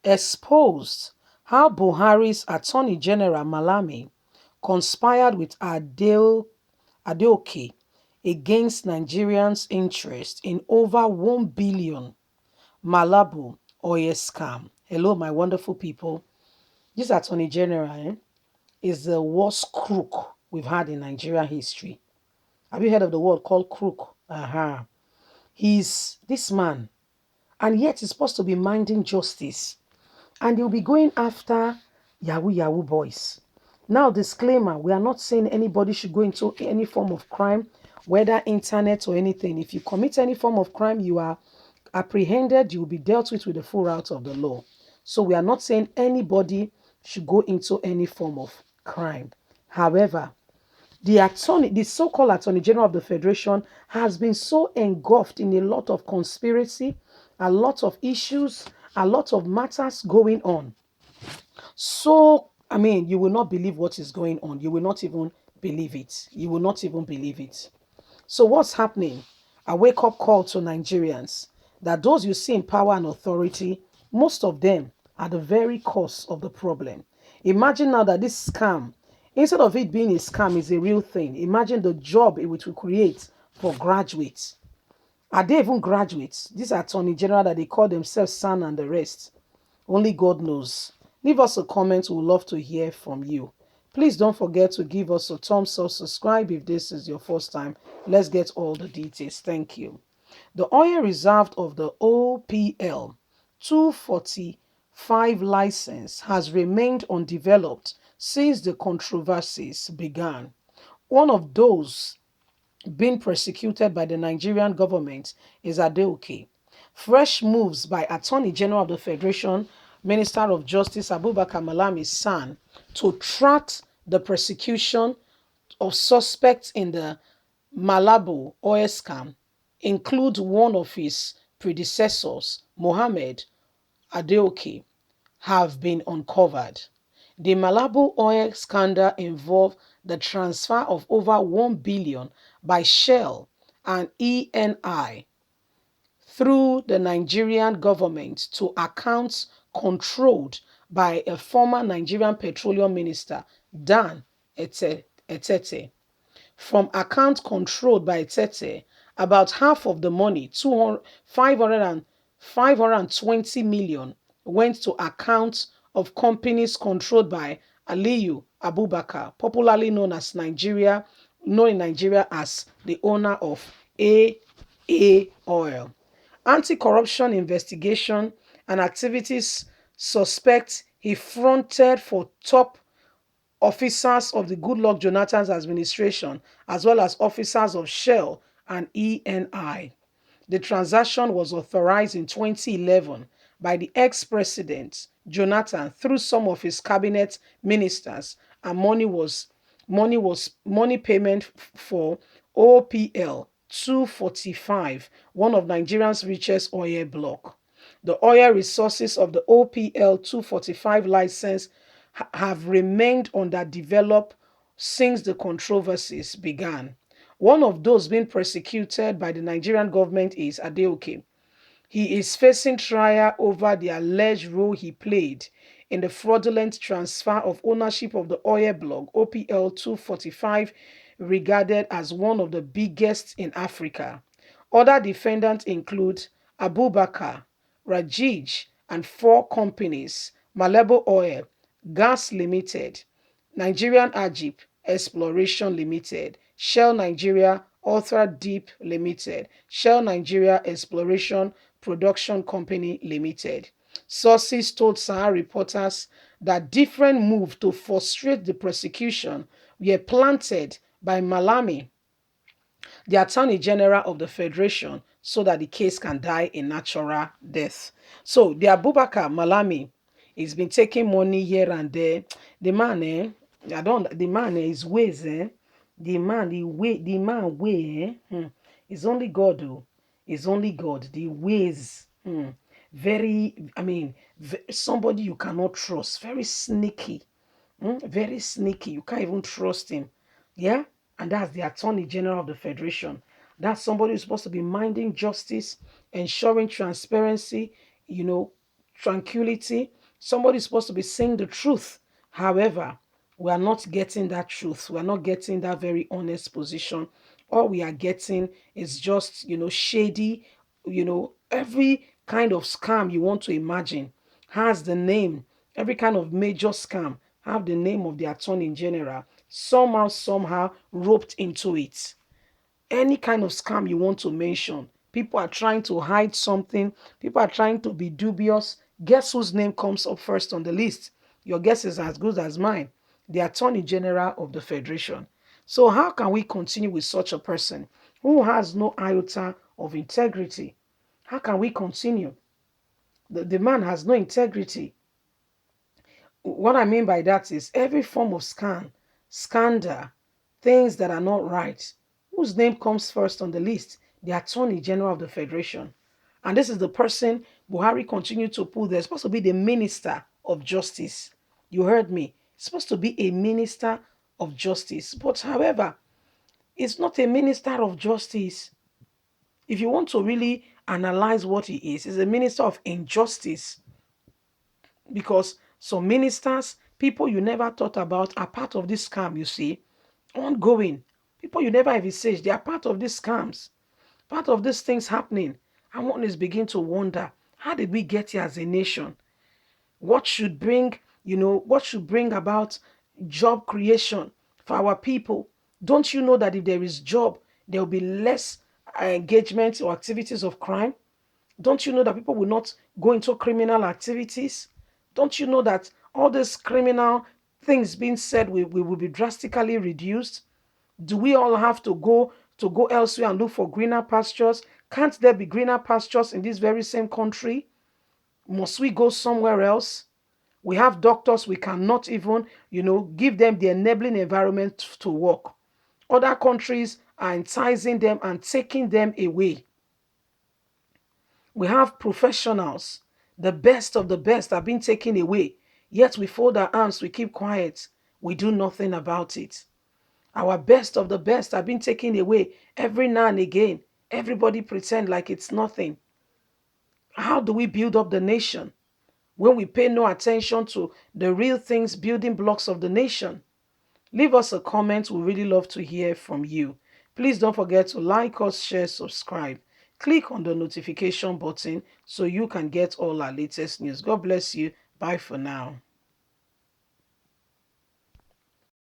exposed how Buhari's Attorney General Malami conspired with Adeke against Nigerians' interest in over 1 billion Malabu oil scam. Hello, my wonderful people. This Attorney General is the worst crook we've had in Nigerian history. Have you heard of the word called crook? He's this man, and yet he's supposed to be minding justice, and he'll be going after Yahoo Yahoo boys. Now, disclaimer, we are not saying anybody should go into any form of crime, whether internet or anything. If you commit any form of crime, you are apprehended, you will be dealt with the full route of the law. So we are not saying anybody should go into any form of crime. However, the so-called Attorney General of the Federation has been so engulfed in a lot of conspiracy, a lot of issues, a lot of matters going on. So, you will not believe what is going on. You will not even believe it. You will not even believe it. So what's happening? A wake-up call to Nigerians that those you see in power and authority, most of them are the very cause of the problem. Imagine now that this scam, instead of it being a scam, is a real thing. Imagine the job it will create for graduates. Are they even graduates? These are Attorney General that they call themselves son and the rest. Only God knows. Leave us a comment. We would love to hear from you. Please don't forget to give us a thumbs up, subscribe if this is your first time. Let's get all the details. Thank you. The oil reserve of the OPL 245 license has remained undeveloped since the controversies began. One of those being persecuted by the Nigerian government is Adeke. Fresh moves by Attorney General of the Federation, Minister of Justice Abubakar Malami's son, to track the persecution of suspects in the Malabu oil scam include one of his predecessors, Mohammed Adeke, have been uncovered. The Malabu oil scandal involved the transfer of over 1 billion by Shell and ENI through the Nigerian government to accounts controlled by a former Nigerian petroleum minister, Dan Etete. From accounts controlled by Etete, about half of the money, 520 million, went to accounts of companies controlled by Aliyu Abubakar, popularly known in Nigeria as the owner of AA Oil. Anti-corruption investigation and activities suspect he fronted for top officers of the Goodluck Jonathan's administration, as well as officers of Shell and ENI. The transaction was authorized in 2011 by the ex-president Jonathan through some of his cabinet ministers, and money payment for OPL 245, one of Nigeria's richest oil block. The oil resources of the OPL 245 license have remained underdeveloped since the controversies began. One of those being persecuted by the Nigerian government is Adeke. He is facing trial over the alleged role he played in the fraudulent transfer of ownership of the oil block OPL 245, regarded as one of the biggest in Africa. Other defendants include Abubakar, Rajij, and 4 companies: Malabu Oil, Gas Limited, Nigerian Ajib Exploration Limited, Shell Nigeria Ultra Deep Limited, Shell Nigeria Exploration Production Company Limited. Sources told Sahara reporters that different moves to frustrate the prosecution were planted by Malami, the Attorney General of the Federation, so that the case can die a natural death. So the Abubakar Malami has been taking money here and there. The man, the man, his ways, the man way, it's only God, oh. It's only God. The ways, very, somebody you cannot trust, very sneaky. Very sneaky. You can't even trust him. Yeah? And that's the Attorney General of the Federation. That's somebody who's supposed to be minding justice, ensuring transparency, you know, tranquility. Somebody is supposed to be saying the truth. However, we are not getting that truth. We are not getting that very honest position. All we are getting is just, shady, every kind of scam you want to imagine has the name, every kind of major scam have the name of the attorney general somehow roped into it. Any kind of scam you want to mention, people are trying to hide something, people are trying to be dubious. Guess whose name comes up first on the list? Your guess is as good as mine. The attorney general of the federation. So how can we continue with such a person who has no iota of integrity? How can we continue? The man has no integrity. What I mean by that is every form of scandal, things that are not right, whose name comes first on the list? The Attorney General of the Federation. And this is the person Buhari continued to pull. They're supposed to be the Minister of Justice. You heard me. It's supposed to be a Minister of Justice. But however, it's not a Minister of Justice. If you want to really analyze what he is, he's a Minister of Injustice. Because some ministers, people you never thought about, are part of this scam, you see, ongoing. People you never envisaged, they are part of these scams, part of these things happening. And one is begin to wonder, how did we get here as a nation? What should bring, what should bring about job creation for our people? Don't you know that if there is job, there will be less engagement or activities of crime? Don't you know that people will not go into criminal activities? Don't you know that all these criminal things being said will be drastically reduced? Do we all have to go elsewhere and look for greener pastures? Can't there be greener pastures in this very same country? Must we go somewhere else? We have doctors, we cannot even, give them the enabling environment to work. Other countries are enticing them and taking them away. We have professionals, the best of the best are being taken away. Yet we fold our arms, we keep quiet, we do nothing about it. Our best of the best are being taken away every now and again. Everybody pretend like it's nothing. How do we build up the nation when we pay no attention to the real things, building blocks of the nation? Leave us a comment. We really love to hear from you. Please don't forget to like us, share, subscribe. Click on the notification button so you can get all our latest news. God bless you. Bye for now.